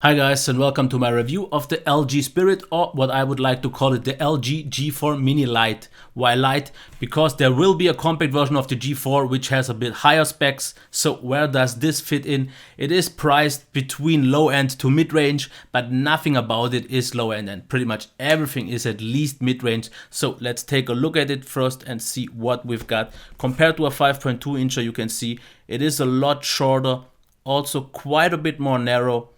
Hi guys, and welcome to my review of the LG Spirit, or what I would like to call it, the LG G4 Mini Lite. Why Lite? Because there will be a compact version of the G4 which has a bit higher specs. So where does this fit in? It is priced between low end to mid-range, but nothing about it is low end, and pretty much everything is at least mid-range. So let's take a look at it first and see what we've got. Compared to a 5.2 incher, you can see it is a lot shorter, also quite a bit more narrow,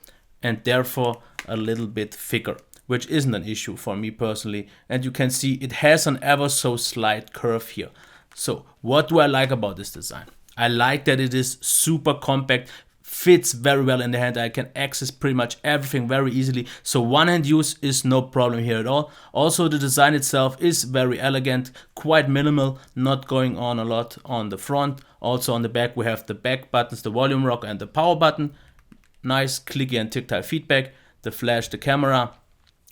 and therefore a little bit thicker, which isn't an issue for me personally. And you can see it has an ever so slight curve here. So what do I like about this design? I like that it is super compact, fits very well in the hand. I can access pretty much everything very easily. So one-hand use is no problem here at all. Also, the design itself is very elegant, quite minimal, not going on a lot on the front. Also on the back we have the back buttons, the volume rocker and the power button. Nice clicky and tactile feedback, the flash, the camera.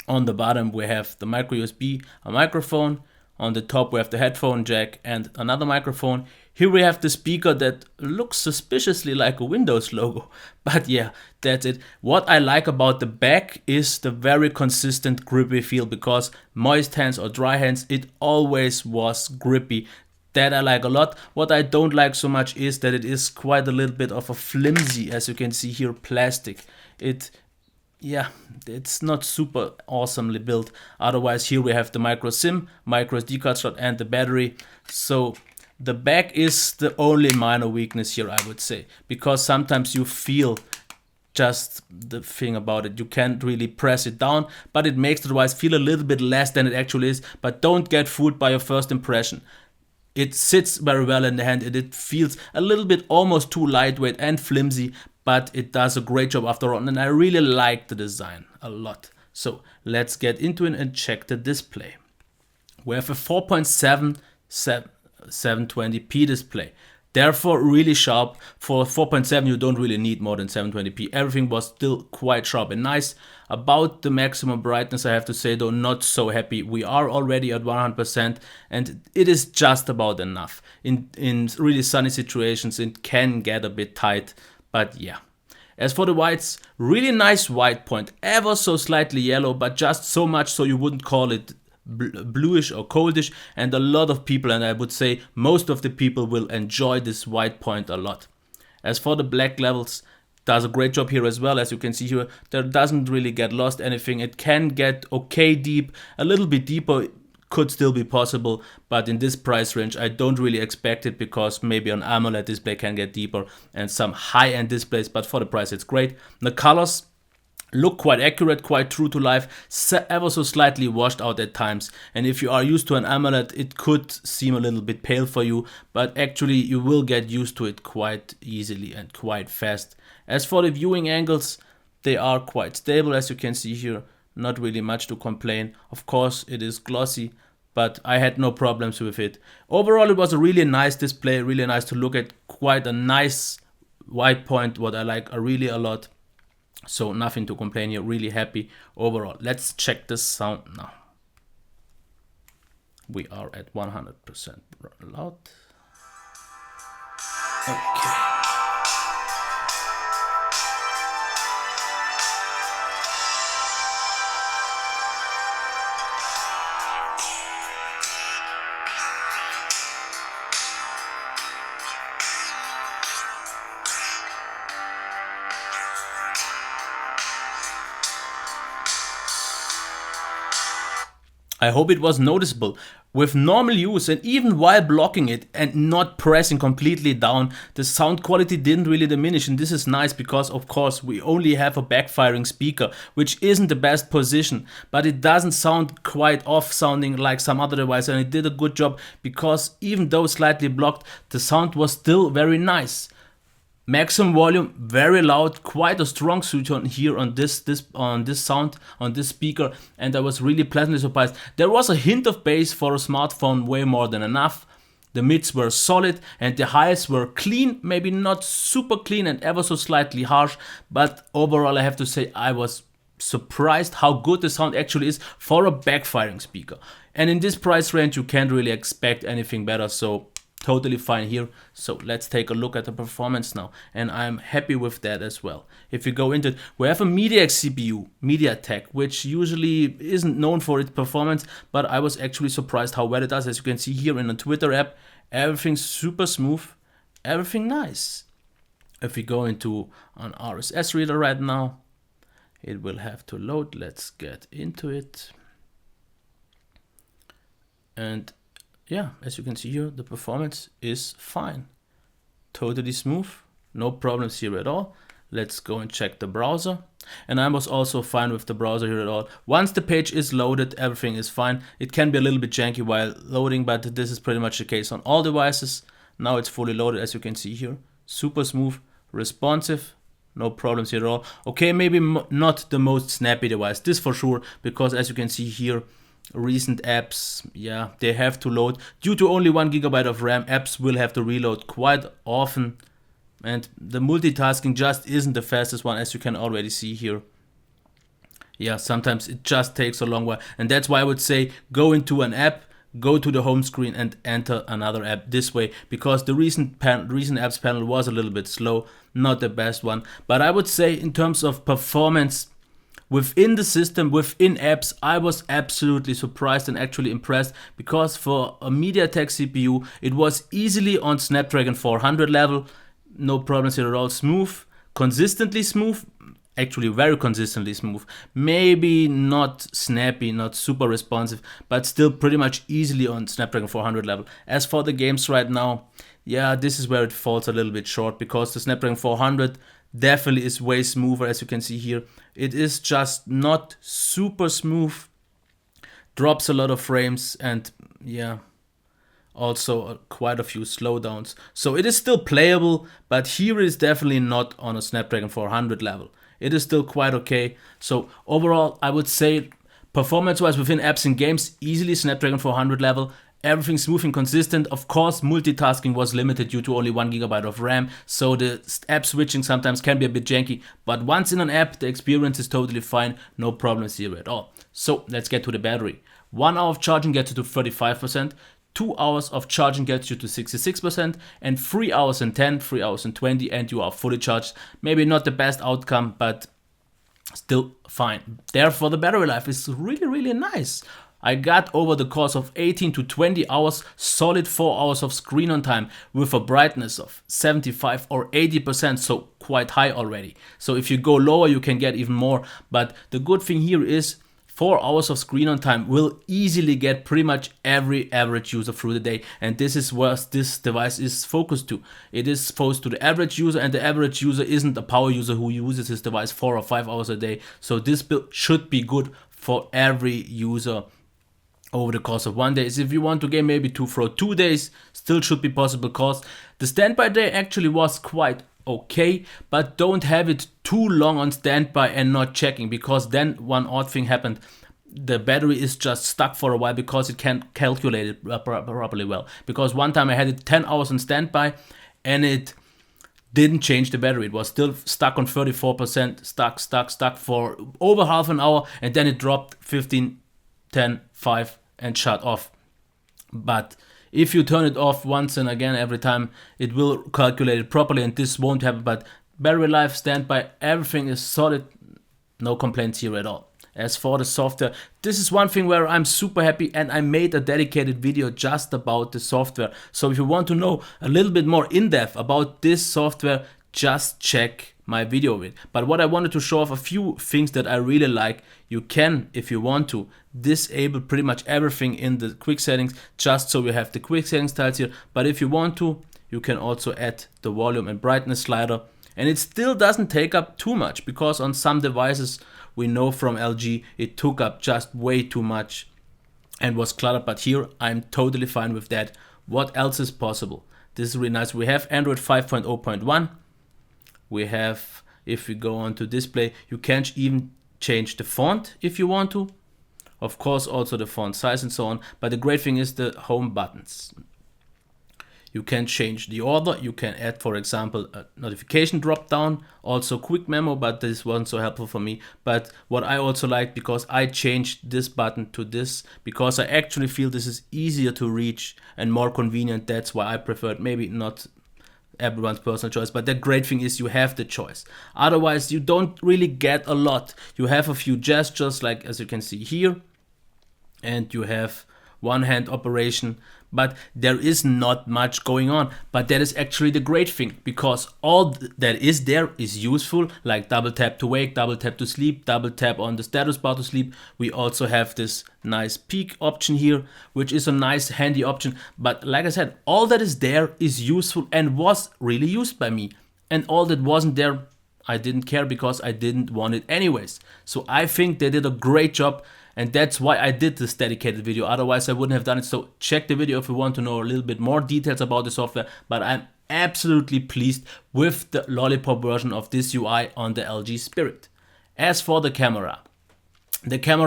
On the bottom we have the micro USB, a microphone. On the top we have the headphone jack and another microphone. Here we have the speaker that looks suspiciously like a Windows logo. But yeah, that's it. What I like about the back is the very consistent grippy feel, because moist hands or dry hands, it always was grippy. That I like a lot. What I don't like so much is that it is quite a little bit of a flimsy, as you can see here, plastic. It's not super awesomely built. Otherwise, here we have the micro SIM, micro SD card slot and the battery. So the back is the only minor weakness here, I would say, because sometimes you feel just the thing about it. You can't really press it down, but it makes the device feel a little bit less than it actually is. But don't get fooled by your first impression. It sits very well in the hand, and it feels a little bit almost too lightweight and flimsy, but it does a great job after all, and I really like the design a lot. So let's get into it and check the display. We have a 4.7 720p display. Therefore really sharp. For 4.7 you don't really need more than 720p. Everything was still quite sharp and nice. About the maximum brightness, I have to say though, not so happy. We are already at 100% and it is just about enough. In really sunny situations it can get a bit tight, but yeah. As for the whites, really nice white point, ever so slightly yellow, but just so much so you wouldn't call it bluish or coldish, and a lot of people, and I would say most of the people, will enjoy this white point a lot. As for the black levels, does a great job here as well. As you can see here, there doesn't really get lost anything. It can get okay deep, a little bit deeper could still be possible, but in this price range I don't really expect it, because maybe an AMOLED display can get deeper and some high-end displays, but for the price it's great. The colors look quite accurate, quite true to life, ever so slightly washed out at times. And if you are used to an AMOLED, it could seem a little bit pale for you, but actually you will get used to it quite easily and quite fast. As for the viewing angles, they are quite stable, as you can see here. Not really much to complain. Of course it is glossy, but I had no problems with it. Overall it was a really nice display, really nice to look at, quite a nice white point, what I like really a lot. So nothing to complain here, really happy overall. Let's check the sound now. We are at 100% loud. Okay. I hope it was noticeable. With normal use and even while blocking it and not pressing completely down, the sound quality didn't really diminish, and this is nice because of course we only have a backfiring speaker, which isn't the best position, but it doesn't sound quite off sounding like some other device, and it did a good job, because even though slightly blocked, the sound was still very nice. Maximum volume, very loud, quite a strong switch on here on this sound, on this speaker, and I was really pleasantly surprised. There was a hint of bass for a smartphone, way more than enough. The mids were solid and the highs were clean, maybe not super clean and ever so slightly harsh, but overall I have to say I was surprised how good the sound actually is for a backfiring speaker. And in this price range you can't really expect anything better, so totally fine here. So let's take a look at the performance now, and I'm happy with that as well. If you go into it, we have a CPU, MediaTek, which usually isn't known for its performance, but I was actually surprised how well it does. As you can see here in the Twitter app, everything's super smooth, everything nice. If we go into an RSS reader right now, it will have to load. Let's get into it. And yeah, as you can see here, the performance is fine. Totally smooth, no problems here at all. Let's go and check the browser. And I was also fine with the browser here at all. Once the page is loaded, everything is fine. It can be a little bit janky while loading, but this is pretty much the case on all devices. Now it's fully loaded, as you can see here. Super smooth, responsive, no problems here at all. Okay, maybe not the most snappy device, this for sure, because as you can see here, recent apps, yeah, they have to load. Due to only 1 GB of RAM, apps will have to reload quite often. And the multitasking just isn't the fastest one, as you can already see here. Yeah, sometimes it just takes a long while. And that's why I would say go into an app, go to the home screen and enter another app this way, because the recent apps panel was a little bit slow, not the best one. But I would say in terms of performance, within the system, within apps, I was absolutely surprised and actually impressed, because for a MediaTek CPU, it was easily on Snapdragon 400 level. No problems here at all. Smooth, consistently smooth, actually very consistently smooth. Maybe not snappy, not super responsive, but still pretty much easily on Snapdragon 400 level. As for the games right now, yeah, this is where it falls a little bit short, because the Snapdragon 400 definitely is way smoother, as you can see here. It is just not super smooth, drops a lot of frames, and yeah, also quite a few slowdowns. So it is still playable, but here is definitely not on a Snapdragon 400 level. It is still quite okay. So overall, I would say performance-wise within apps and games, easily Snapdragon 400 level. Everything smooth and consistent. Of course, multitasking was limited due to only 1 GB of RAM, so the app switching sometimes can be a bit janky, but once in an app, the experience is totally fine, no problems here at all. So let's get to the battery. 1 hour of charging gets you to 35%, 2 hours of charging gets you to 66%, and 3 hours and 10, 3 hours and 20, and you are fully charged. Maybe not the best outcome, but still fine. Therefore, the battery life is really, really nice. I got over the course of 18 to 20 hours, solid 4 hours of screen on time with a brightness of 75 or 80%, so quite high already. So if you go lower, you can get even more. But the good thing here is 4 hours of screen on time will easily get pretty much every average user through the day. And this is what this device is focused to. It is focused to the average user, and the average user isn't a power user who uses his device 4 or 5 hours a day. So this build should be good for every user over the course of 1 day. If you want to game maybe for 2 days, still should be possible, because the standby day actually was quite okay, but don't have it too long on standby and not checking, because then one odd thing happened. The battery is just stuck for a while because it can't calculate it properly well. Because one time I had it 10 hours on standby and it didn't change the battery. It was still stuck on 34%, stuck for over half an hour, and then it dropped 15, 10, 5 and shut off. But if you turn it off once and again every time, it will calculate it properly, and this won't happen. But battery life, standby, everything is solid, no complaints here at all. As for the software, this is one thing where I'm super happy, and I made a dedicated video just about the software. So if you want to know a little bit more in depth about this software, just check my video with. But what I wanted to show off a few things that I really like. You can, if you want to, disable pretty much everything in the quick settings, just so you have the quick settings tiles here. But if you want to, you can also add the volume and brightness slider, and it still doesn't take up too much, because on some devices we know from LG it took up just way too much and was cluttered. But here I'm totally fine with that. What else is possible? This is really nice. We have Android 5.0.1. We have, if we go on to display, you can even change the font if you want to. Of course, also the font size and so on. But the great thing is the home buttons. You can change the order. You can add, for example, a notification drop down, also quick memo, but this wasn't so helpful for me. But what I also like, because I changed this button to this, because I actually feel this is easier to reach and more convenient. That's why I preferred, maybe not everyone's personal choice, but the great thing is you have the choice. Otherwise, you don't really get a lot. You have a few gestures, like as you can see here, and you have one hand operation, but there is not much going on. But that is actually the great thing, because all that is there is useful, like double tap to wake, double tap to sleep, double tap on the status bar to sleep. We also have this nice peek option here, which is a nice handy option. But like I said, all that is there is useful and was really used by me. And all that wasn't there, I didn't care, because I didn't want it anyways. So I think they did a great job. And that's why I did this dedicated video. Otherwise, I wouldn't have done it. So check the video if you want to know a little bit more details about the software. But I'm absolutely pleased with the Lollipop version of this UI on the LG Spirit. As for the camera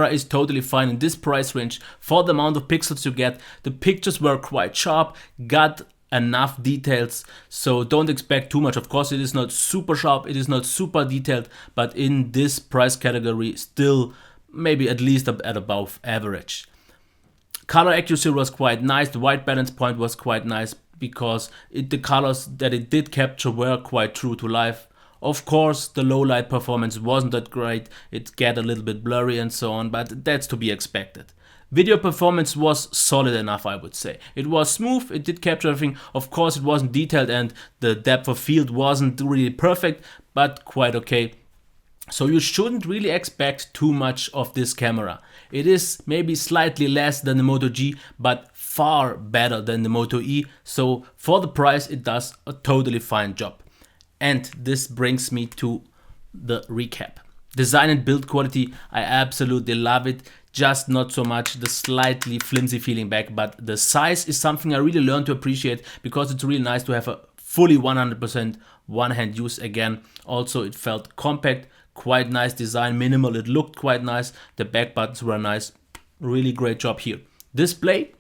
is totally fine in this price range. For the amount of pixels you get, the pictures were quite sharp, got enough details, so don't expect too much. Of course, it is not super sharp, it is not super detailed, but in this price category, still maybe at least at above average. Color accuracy was quite nice. The white balance point was quite nice, because the colors that it did capture were quite true to life. Of course, the low light performance wasn't that great. It got a little bit blurry and so on, but that's to be expected. Video performance was solid enough, I would say. It was smooth, it did capture everything. Of course, it wasn't detailed and the depth of field wasn't really perfect, but quite okay. So you shouldn't really expect too much of this camera. It is maybe slightly less than the Moto G, but far better than the Moto E. So for the price, it does a totally fine job. And this brings me to the recap. Design and build quality, I absolutely love it. Just not so much the slightly flimsy feeling back, but the size is something I really learned to appreciate, because it's really nice to have a fully 100% one-hand use again. Also, it felt compact. Quite nice design, minimal, it looked quite nice. The back buttons were nice. Really great job here. Display,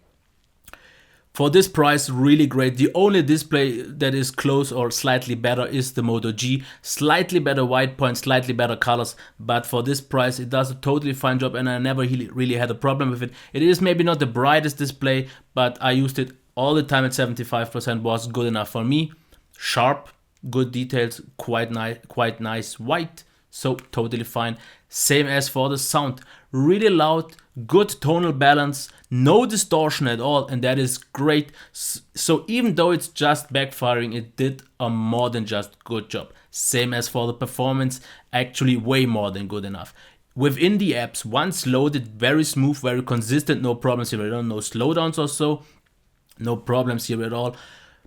for this price, really great. The only display that is close or slightly better is the Moto G. Slightly better white point, slightly better colors, but for this price it does a totally fine job, and I never really had a problem with it. It is maybe not the brightest display, but I used it all the time at 75%, was good enough for me. Sharp, good details, quite nice white. So totally fine. Same as for the sound. Really loud, good tonal balance, no distortion at all, and that is great. So even though it's just backfiring, it did a more than just good job. Same as for the performance, actually way more than good enough. Within the apps, once loaded, very smooth, very consistent, no problems here at all, no slowdowns or so, no problems here at all.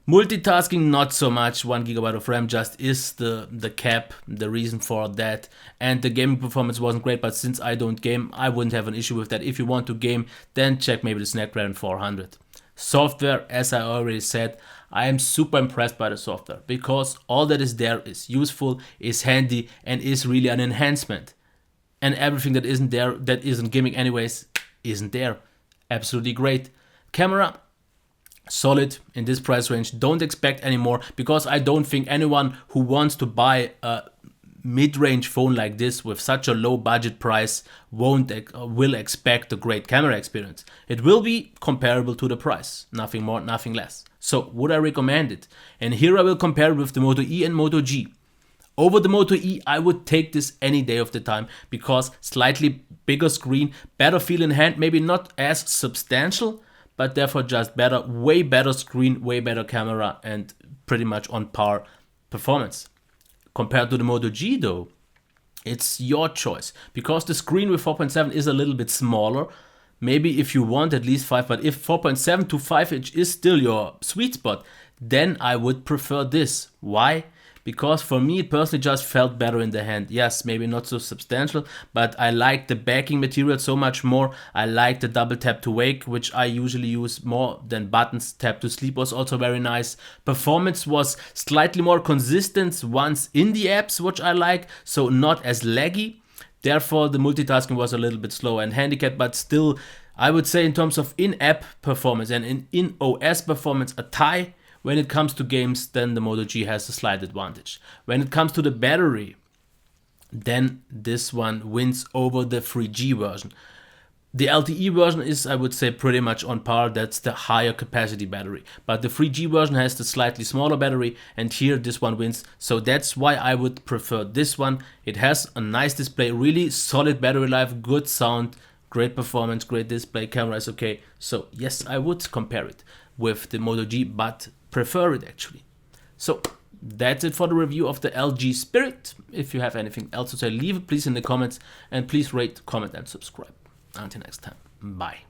Multitasking, not so much. 1 GB of RAM just is the cap, the reason for that. And the gaming performance wasn't great, but since I don't game, I wouldn't have an issue with that. If you want to game, then check maybe the Snapdragon 400. Software, as I already said, I am super impressed by the software, because all that is there is useful, is handy, and is really an enhancement. And everything that isn't there, that isn't gaming anyways, isn't there. Absolutely great. Camera, solid in this price range. Don't expect any more, because I don't think anyone who wants to buy a mid-range phone like this with such a low budget price will expect a great camera experience. It will be comparable to the price, nothing more, nothing less. So would I recommend it? And here I will compare it with the Moto E and Moto G. Over the Moto E, I would take this any day of the time, because slightly bigger screen, better feel in hand, maybe not as substantial, but therefore just better, way better screen, way better camera, and pretty much on par performance. Compared to the Moto G though, it's your choice, because the screen with 4.7 is a little bit smaller. Maybe if you want at least 5, but if 4.7 to 5 inch is still your sweet spot, then I would prefer this. Why? Because for me, it personally just felt better in the hand. Yes, maybe not so substantial, but I like the backing material so much more. I like the double tap to wake, which I usually use more than buttons. Tap to sleep was also very nice. Performance was slightly more consistent once in the apps, which I like, so not as laggy. Therefore, the multitasking was a little bit slower and handicapped, but still, I would say in terms of in-app performance and in OS performance, a tie when it comes to games, then the Moto G has a slight advantage. When it comes to the battery, then this one wins over the 3G version. The LTE version is, I would say, pretty much on par. That's the higher capacity battery. But the 3G version has the slightly smaller battery, and here this one wins. So that's why I would prefer this one. It has a nice display, really solid battery life, good sound, great performance, great display, camera is okay. So yes, I would compare it with the Moto G, but prefer it actually. So that's it for the review of the LG Spirit. If you have anything else to say, leave it please in the comments, and please rate, comment and subscribe. Until next time, bye.